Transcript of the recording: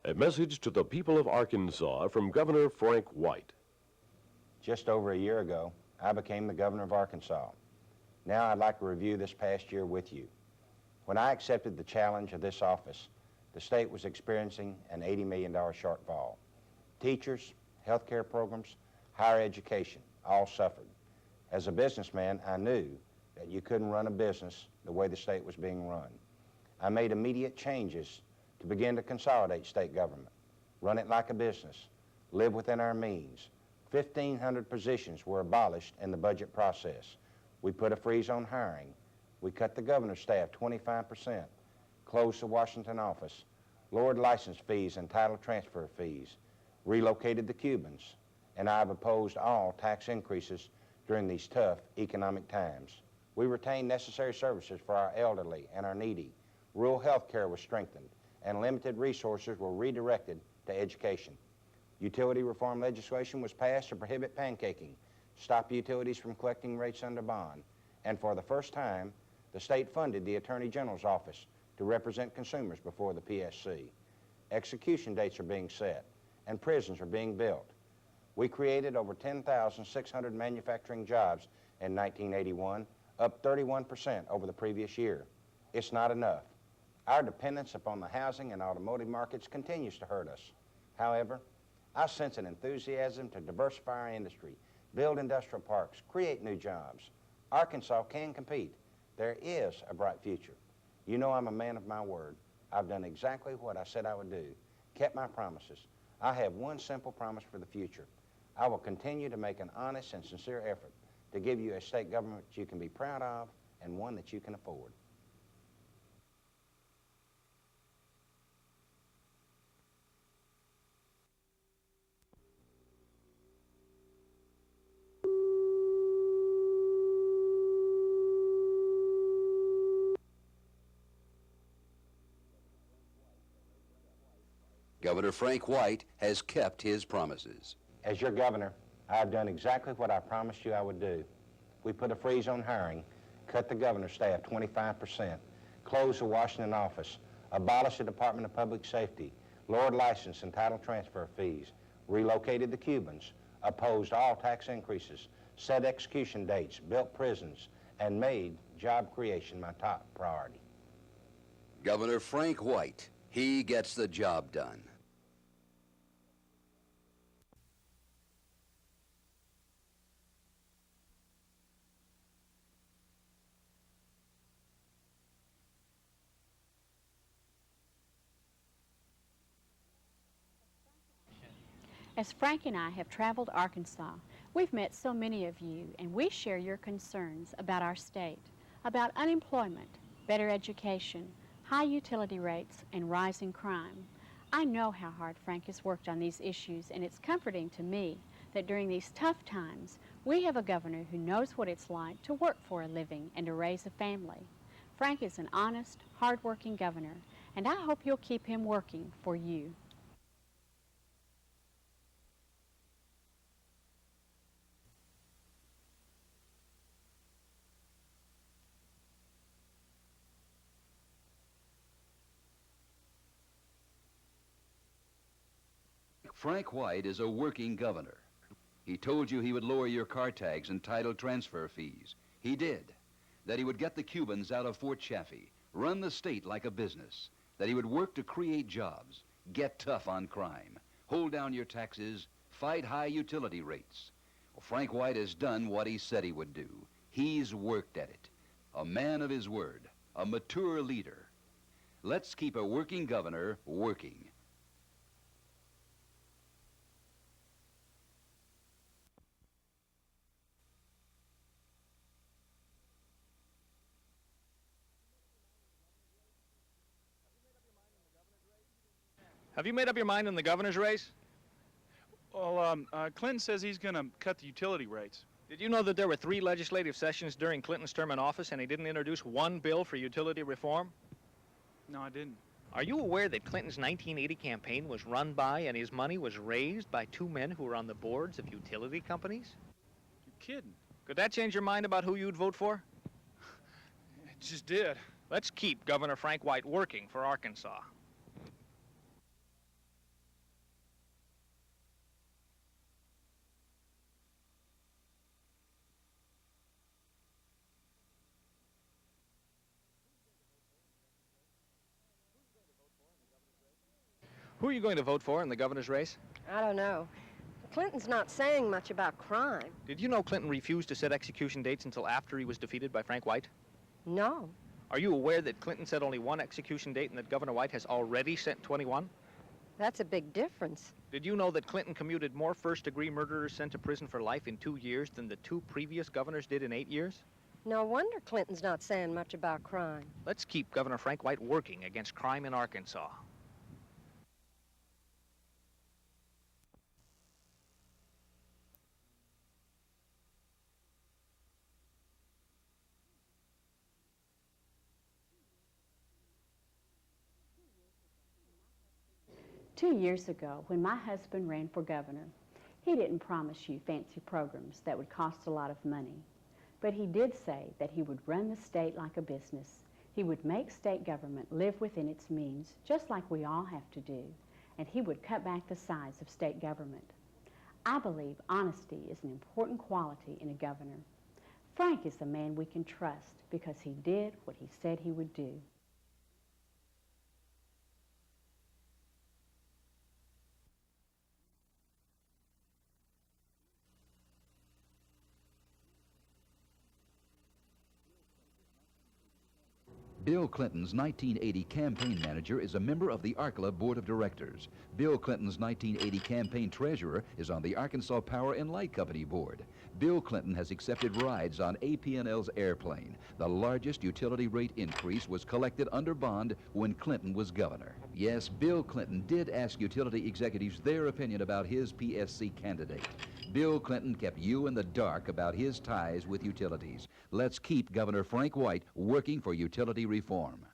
A message to the people of Arkansas from Governor Frank White. Just over a year ago, I became the governor of Arkansas. Now I'd like to review this past year with you. When I accepted the challenge of this office, the state was experiencing an $80 million shortfall. Teachers, healthcare programs, higher education all suffered. As a businessman, I knew that you couldn't run a business the way the state was being run. I made immediate changes to begin to consolidate state government, run it like a business, live within our means. 1,500 positions were abolished in the budget process. We put a freeze on hiring. We cut the governor's staff 25%, closed the Washington office, lowered license fees and title transfer fees, relocated the Cubans, and I've opposed all tax increases during these tough economic times. We retained necessary services for our elderly and our needy. Rural health care was strengthened, and limited resources were redirected to education. Utility reform legislation was passed to prohibit pancaking, stop utilities from collecting rates under bond, and for the first time, the state funded the Attorney General's office to represent consumers before the PSC. Execution dates are being set, and prisons are being built. We created over 10,600 manufacturing jobs in 1981, up 31% over the previous year. It's not enough. Our dependence upon the housing and automotive markets continues to hurt us. However, I sense an enthusiasm to diversify our industry, build industrial parks, create new jobs. Arkansas can compete. There is a bright future. You know I'm a man of my word. I've done exactly what I said I would do, kept my promises. I have one simple promise for the future. I will continue to make an honest and sincere effort to give you a state government you can be proud of and one that you can afford. Governor Frank White has kept his promises. As your governor, I've done exactly what I promised you I would do. We put a freeze on hiring, cut the governor's staff 25%, closed the Washington office, abolished the Department of Public Safety, lowered license and title transfer fees, relocated the Cubans, opposed all tax increases, set execution dates, built prisons, and made job creation my top priority. Governor Frank White, he gets the job done. As Frank and I have traveled Arkansas, we've met so many of you, and we share your concerns about our state, about unemployment, better education, high utility rates, and rising crime. I know how hard Frank has worked on these issues, and it's comforting to me that during these tough times, we have a governor who knows what it's like to work for a living and to raise a family. Frank is an honest, hard-working governor, and I hope you'll keep him working for you. Frank White is a working governor. He told you he would lower your car tags and title transfer fees. He did. That he would get the Cubans out of Fort Chaffee, run the state like a business. That he would work to create jobs, get tough on crime, hold down your taxes, fight high utility rates. Well, Frank White has done what he said he would do. He's worked at it. A man of his word, a mature leader. Let's keep a working governor working. Have you made up your mind on the governor's race? Well, Clinton says he's going to cut the utility rates. Did you know that there were 3 legislative sessions during Clinton's term in office and he didn't introduce one bill for utility reform? No, I didn't. Are you aware that Clinton's 1980 campaign was run by and his money was raised by 2 men who were on the boards of utility companies? You're kidding. Could that change your mind about who you'd vote for? It just did. Let's keep Governor Frank White working for Arkansas. Who are you going to vote for in the governor's race? I don't know. Clinton's not saying much about crime. Did you know Clinton refused to set execution dates until after he was defeated by Frank White? No. Are you aware that Clinton set only one execution date and that Governor White has already set 21? That's a big difference. Did you know that Clinton commuted more first-degree murderers sent to prison for life in 2 years than the 2 previous governors did in 8 years? No wonder Clinton's not saying much about crime. Let's keep Governor Frank White working against crime in Arkansas. Two years ago, when my husband ran for governor, he didn't promise you fancy programs that would cost a lot of money. But he did say that he would run the state like a business. He would make state government live within its means, just like we all have to do. And he would cut back the size of state government. I believe honesty is an important quality in a governor. Frank is the man we can trust because he did what he said he would do. Bill Clinton's 1980 campaign manager is a member of the ARCLA Board of Directors. Bill Clinton's 1980 campaign treasurer is on the Arkansas Power and Light Company Board. Bill Clinton has accepted rides on APNL's airplane. The largest utility rate increase was collected under bond when Clinton was governor. Yes, Bill Clinton did ask utility executives their opinion about his PSC candidate. Bill Clinton kept you in the dark about his ties with utilities. Let's keep Governor Frank White working for utility reform.